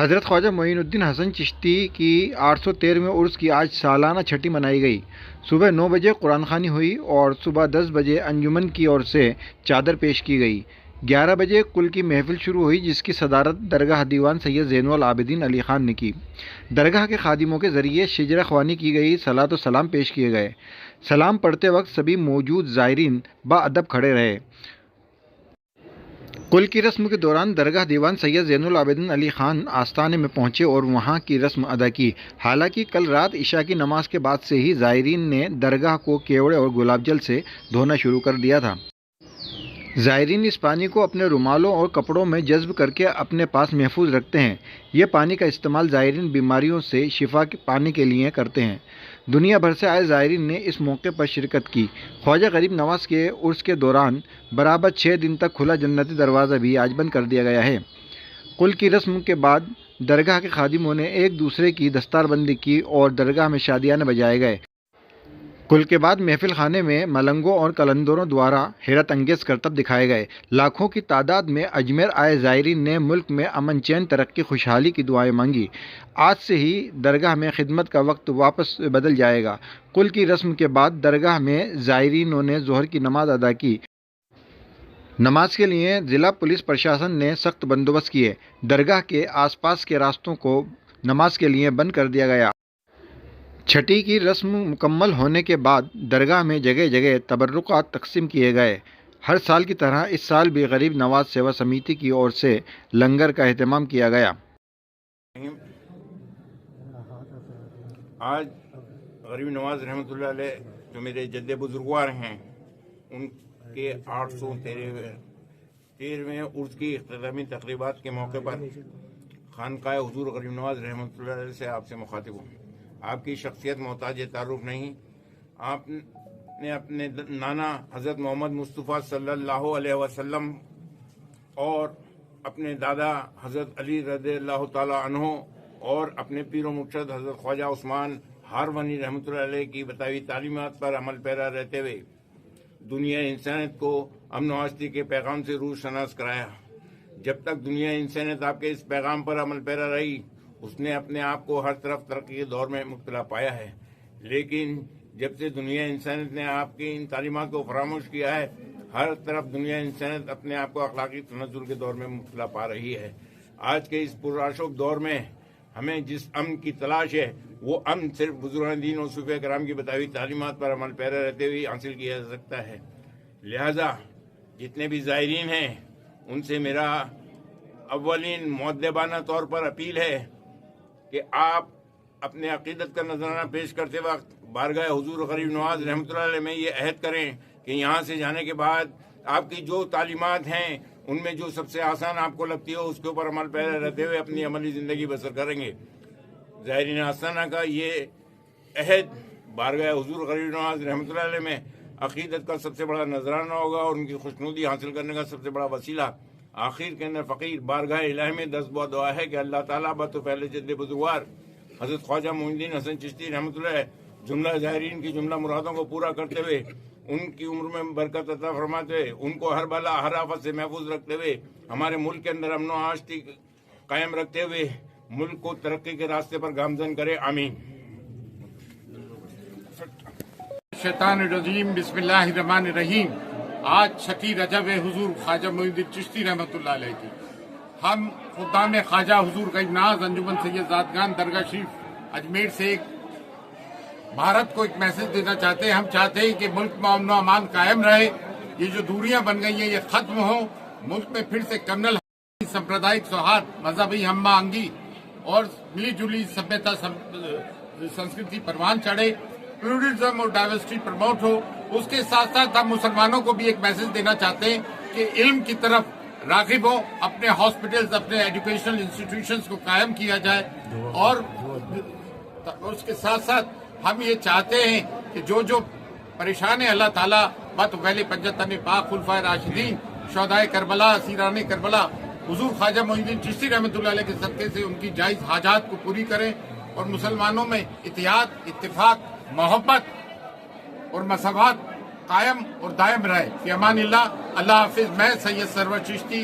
حضرت خواجہ معین الدین حسن چشتی کی 813ویں عرس کی آج سالانہ چھٹی منائی گئی۔ صبح 9 بجے قرآن خوانی ہوئی اور صبح 10 بجے انجمن کی اور سے چادر پیش کی گئی۔ 11 بجے کل کی محفل شروع ہوئی، جس کی صدارت درگاہ دیوان سید زین العابدین علی خان نے کی۔ درگاہ کے خادموں کے ذریعے شجرہ خوانی کی گئی، صلاۃ و سلام پیش کیے گئے۔ سلام پڑھتے وقت سبھی موجود زائرین باادب کھڑے رہے۔ کل کی رسم کے دوران درگاہ دیوان سید زین العابدین علی خان آستانے میں پہنچے اور وہاں کی رسم ادا کی۔ حالانکہ کل رات عشاء کی نماز کے بعد سے ہی زائرین نے درگاہ کو کیوڑے اور گلاب جل سے دھونا شروع کر دیا تھا۔ زائرین اس پانی کو اپنے رومالوں اور کپڑوں میں جذب کر کے اپنے پاس محفوظ رکھتے ہیں۔ یہ پانی کا استعمال زائرین بیماریوں سے شفا پانے کے لیے کرتے ہیں۔ دنیا بھر سے آئے زائرین نے اس موقع پر شرکت کی۔ خواجہ غریب نواز کے عرس کے دوران برابر 6 دن تک کھلا جنتی دروازہ بھی آج بند کر دیا گیا ہے۔ کل کی رسم کے بعد درگاہ کے خادموں نے ایک دوسرے کی دستار بندی کی اور درگاہ میں شادیانے بجائے گئے۔ کل کے بعد محفل خانے میں ملنگوں اور قلندروں دوارا حیرت انگیز کرتب دکھائے گئے۔ لاکھوں کی تعداد میں اجمیر آئے زائرین نے ملک میں امن، چین، ترقی، خوشحالی کی دعائیں مانگی۔ آج سے ہی درگاہ میں خدمت کا وقت واپس بدل جائے گا۔ کل کی رسم کے بعد درگاہ میں زائرینوں نے ظہر کی نماز ادا کی۔ نماز کے لیے ضلع پولیس پرشاسن نے سخت بندوبست کیے۔ درگاہ کے آس پاس کے راستوں کو نماز کے لیے بند کر دیا گیا۔ چھٹی کی رسم مکمل ہونے کے بعد درگاہ میں جگہ جگہ تبرکات تقسیم کیے گئے۔ ہر سال کی طرح اس سال بھی غریب نواز سیوا سمیتی کی اور سے لنگر کا اہتمام کیا گیا۔ آج غریب نواز رحمۃ اللہ علیہ جو میرے جد بزرگوار ہیں، ان کے 813ویں عرس کی اختتامی تقریبات کے موقع پر خانقاہ حضور غریب نواز رحمۃ اللہ علیہ سے آپ سے مخاطب ہوں۔ آپ کی شخصیت محتاج تعارف نہیں۔ آپ نے اپنے نانا حضرت محمد مصطفیٰ صلی اللہ علیہ وسلم اور اپنے دادا حضرت علی رضی اللہ تعالی عنہ اور اپنے پیر و مرشد حضرت خواجہ عثمان ہارونی رحمۃ اللہ علیہ کی بتائی تعلیمات پر عمل پیرا رہتے ہوئے دنیا انسانیت کو امن و آشتی کے پیغام سے روح شناس کرایا۔ جب تک دنیا انسانیت آپ کے اس پیغام پر عمل پیرا رہی، اس نے اپنے آپ کو ہر طرف ترقی کے دور میں مبتلا پایا ہے۔ لیکن جب سے دنیا انسانیت نے آپ کی ان تعلیمات کو فراموش کیا ہے، ہر طرف دنیا انسانیت اپنے آپ کو اخلاقی تنزل کے دور میں مبتلا پا رہی ہے۔ آج کے اس پرآشوب دور میں ہمیں جس امن کی تلاش ہے، وہ امن صرف بزرگان دین اور صوفیاء کرام کی بتائی تعلیمات پر عمل پیرا رہتے ہوئے حاصل کیا جا سکتا ہے۔ لہذا جتنے بھی زائرین ہیں، ان سے میرا اولین مؤدبانہ طور پر اپیل ہے کہ آپ اپنے عقیدت کا نذرانہ پیش کرتے وقت بارگاہ حضور غریب نواز رحمۃ اللہ علیہ میں یہ عہد کریں کہ یہاں سے جانے کے بعد آپ کی جو تعلیمات ہیں، ان میں جو سب سے آسان آپ کو لگتی ہو، اس کے اوپر عمل پیرا رہتے ہوئے اپنی عملی زندگی بسر کریں گے۔ زائرین آستانہ کا یہ عہد بارگاہ حضور غریب نواز رحمۃ اللہ علیہ میں عقیدت کا سب سے بڑا نذرانہ ہوگا اور ان کی خوشنودی حاصل کرنے کا سب سے بڑا وسیلہ۔ آخر کے اندر فقیر بارگاہ الہی میں دست بہت دعا ہے کہ اللہ تعالیٰ تو پہلے جد بزرگوار حضرت خواجہ معین الدین حسن چشتی رحمۃ اللہ جملہ زائرین کی جملہ مرادوں کو پورا کرتے ہوئے، ان کی عمر میں برکت عطا فرماتے ہوئے، ان کو ہر بلا ہر آفت سے محفوظ رکھتے ہوئے، ہمارے ملک کے اندر امن و آشتی قائم رکھتے ہوئے ملک کو ترقی کے راستے پر گامزن کرے، آمین۔ شیطان الرجیم، بسم اللہ الرحمن الرحیم۔ آج چھٹی رجب حضور خواجہ معین الدین چشتی رحمۃ اللہ علیہ کی ہم خدام خواجہ حضور غریب نواز انجمن سید زادگان درگاہ شریف اجمیر سے ایک بھارت کو ایک میسج دینا چاہتے ہیں۔ ہم چاہتے ہیں کہ ملک میں امن و امان قائم رہے، یہ جو دوریاں بن گئی ہیں یہ ختم ہوں، ملک میں پھر سے کمیونل سمپردائک سوہاد، مذہبی ہم آہنگی اور ملی جلی سبھیتا سنسکرتی پروان چڑھے، پلورلزم اور ڈائیورسٹی پروموٹ ہو۔ اس کے ساتھ ساتھ ہم مسلمانوں کو بھی ایک میسج دینا چاہتے ہیں کہ علم کی طرف راغب ہو، اپنے ہاسپٹلز، اپنے ایجوکیشنل انسٹیٹیوشنز کو قائم کیا جائے، اور اس کے ساتھ ساتھ ہم یہ چاہتے ہیں کہ جو پریشان ہیں اللہ تعالیٰ بطویل پنجتن پاک خلفائے راشدین شہدائے کربلا، اسیران کربلا حضور خواجہ معین الدین چشتی رحمۃ اللہ علیہ کے صدقے سے ان کی جائز حاجات کو پوری کریں، اور مسلمانوں میں اتحاد، اتفاق، محبت اور مساوات قائم اور دائم رہے۔ فی امان اللہ، اللہ حافظ۔ میں سید سرور چشتی